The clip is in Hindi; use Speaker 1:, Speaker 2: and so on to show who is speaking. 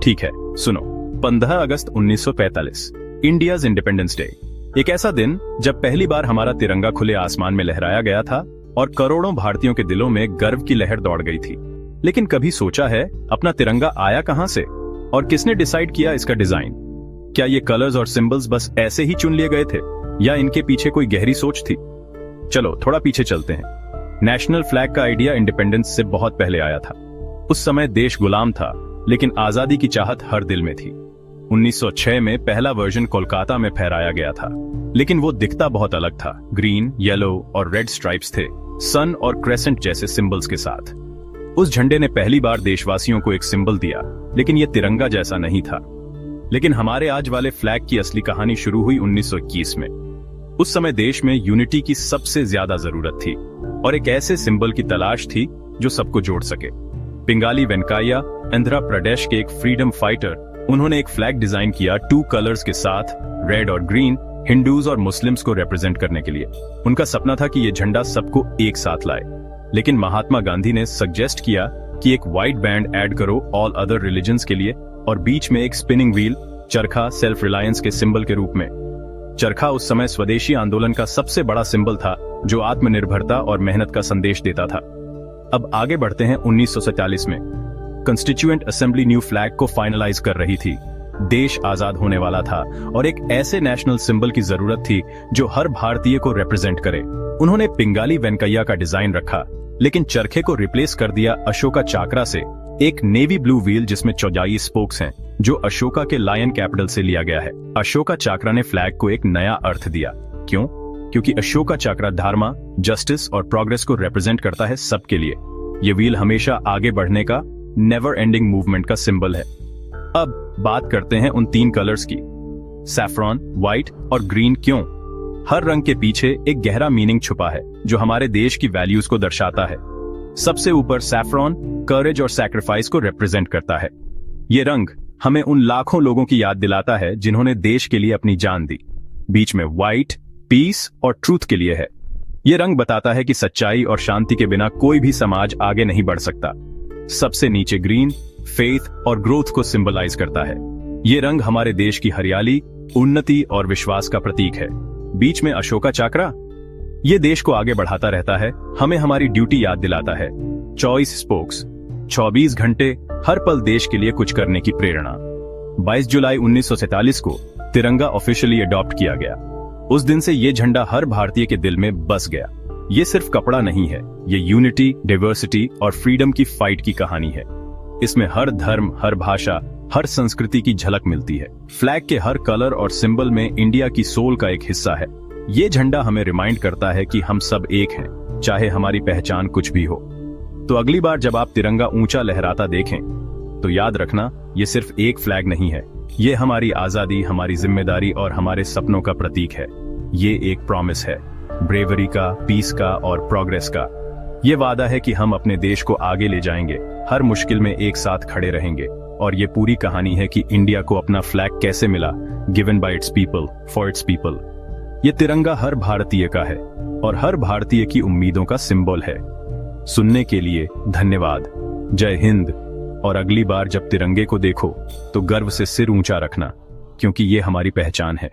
Speaker 1: ठीक है, सुनो। 15 अगस्त 1945, इंडियाज इंडिपेंडेंस डे। एक ऐसा दिन जब पहली बार हमारा तिरंगा खुले आसमान में लहराया गया था और करोड़ों भारतीयों के दिलों में गर्व की लहर दौड़ गई थी। लेकिन कभी सोचा है अपना तिरंगा आया कहां से और किसने डिसाइड किया इसका डिजाइन? क्या ये कलर्स और सिंबल्स बस ऐसे ही चुन लिए गए थे या इनके पीछे कोई गहरी सोच थी? चलो थोड़ा पीछे चलते हैं। नेशनल फ्लैग का आइडिया इंडिपेंडेंस से बहुत पहले आया था। उस समय देश गुलाम था, लेकिन आजादी की चाहत हर दिल में थी। 1906 में पहला वर्जन कोलकाता में फहराया गया था, लेकिन वो दिखता बहुत अलग था। ग्रीन, येलो और रेड स्ट्राइप्स थे, सन और क्रेसेंट जैसे सिंबल्स के साथ। उस झंडे ने पहली बार देशवासियों को एक सिंबल दिया, लेकिन ये तिरंगा जैसा नहीं था। लेकिन हमारे आज वाले फ्लैग की असली कहानी शुरू हुई 1921 में। उस समय देश में यूनिटी की सबसे ज्यादा जरूरत थी और एक ऐसे सिंबल की तलाश थी जो सबको जोड़ सके। पिंगाली वेंकैया, आंध्र प्रदेश के एक फ्रीडम फाइटर, उन्होंने एक फ्लैग डिजाइन किया 2 कलर्स के साथ, रेड और ग्रीन, हिंदूज और मुस्लिम्स को रिप्रेजेंट करने के लिए। उनका सपना था कि ये झंडा सबको एक साथ लाए। लेकिन महात्मा गांधी ने सजेस्ट किया कि एक व्हाइट बैंड ऐड करो ऑल अदर रिलीजन्स के लिए और बीच में एक स्पिनिंग व्हील, चरखा, सेल्फ रिलायंस के सिंबल के रूप में। चरखा उस समय स्वदेशी आंदोलन का सबसे बड़ा सिंबल था जो आत्मनिर्भरता और मेहनत का संदेश देता था। अब आगे बढ़ते हैं 1947 में। कॉन्स्टिट्यूएंट असेंबली न्यू फ्लैग को फाइनलाइज कर रही थी। देश आजाद होने वाला था और एक ऐसे नेशनल सिंबल की जरूरत थी जो हर भारतीय को रिप्रेजेंट करे। उन्होंने पिंगाली वेंकैया का डिजाइन रखा, लेकिन चरखे को रिप्लेस कर दिया अशोका चाक्रा से, एक नेवी ब्लू व्हील जिसमें 44 स्पोक्स हैं, जो अशोका के लायन कैपिटल से लिया गया है। अशोका चाक्रा ने फ्लैग को एक नया अर्थ दिया। क्यों? क्योंकि अशोका चाक्रा धर्म, जस्टिस और प्रोग्रेस को रिप्रेजेंट करता है सबके लिए। ये व्हील हमेशा आगे बढ़ने का, नेवर एंडिंग मूवमेंट का सिंबल है। अब बात करते हैं उन 3 कलर्स की, सैफ्रॉन, व्हाइट और ग्रीन। क्यों? हर रंग के पीछे एक गहरा मीनिंग छुपा है जो हमारे देश की वैल्यूज को दर्शाता है। सबसे ऊपर सैफ्रॉन करेज और सैक्रिफाइस को रिप्रेजेंट करता है। ये रंग हमें उन लाखों लोगों की याद दिलाता है जिन्होंने देश के लिए अपनी जान दी। बीच में व्हाइट पीस और ट्रूथ के लिए है। ये रंग बताता है कि सच्चाई और शांति के बिना कोई भी समाज आगे नहीं बढ़ सकता। सबसे नीचे ग्रीन फेथ और ग्रोथ को सिंबलाइज करता है। ये रंग हमारे देश की हरियाली, उन्नति और विश्वास का प्रतीक है। बीच में अशोका चाक्रा, ये देश को आगे बढ़ाता रहता है, हमें हमारी ड्यूटी याद दिलाता है। 24 स्पोक्स, 24 घंटे, हर पल देश के लिए कुछ करने की प्रेरणा। 22 जुलाई 1947 को तिरंगा ऑफिशियली अडॉप्ट किया गया। उस दिन से ये झंडा हर भारतीय के दिल में बस गया। ये सिर्फ कपड़ा नहीं है, ये यूनिटी, डाइवर्सिटी और फ्रीडम की फाइट की कहानी है। इसमें हर धर्म, हर भाषा, हर संस्कृति की झलक मिलती है। फ्लैग के हर कलर और सिंबल में इंडिया की सोल का एक हिस्सा है। ये झंडा हमें रिमाइंड करता है कि हम सब एक हैं, चाहे हमारी पहचान कुछ भी हो। तो अगली बार जब आप तिरंगा ऊंचा लहराता देखें, तो याद रखना, ये सिर्फ एक फ्लैग नहीं है, ये हमारी आजादी, हमारी जिम्मेदारी और हमारे सपनों का प्रतीक है। ये एक प्रॉमिस है, ब्रेवरी का, पीस का और प्रोग्रेस का। ये वादा है कि हम अपने देश को आगे ले जाएंगे, हर मुश्किल में एक साथ खड़े रहेंगे। और ये पूरी कहानी है कि इंडिया को अपना फ्लैग कैसे मिला, given by it's people, for its people. ये तिरंगा हर भारतीय का है और हर भारतीय की उम्मीदों का सिंबल है। सुनने के लिए धन्यवाद। जय हिंद। और अगली बार जब तिरंगे को देखो तो गर्व से सिर ऊंचा रखना, क्योंकि ये हमारी पहचान है।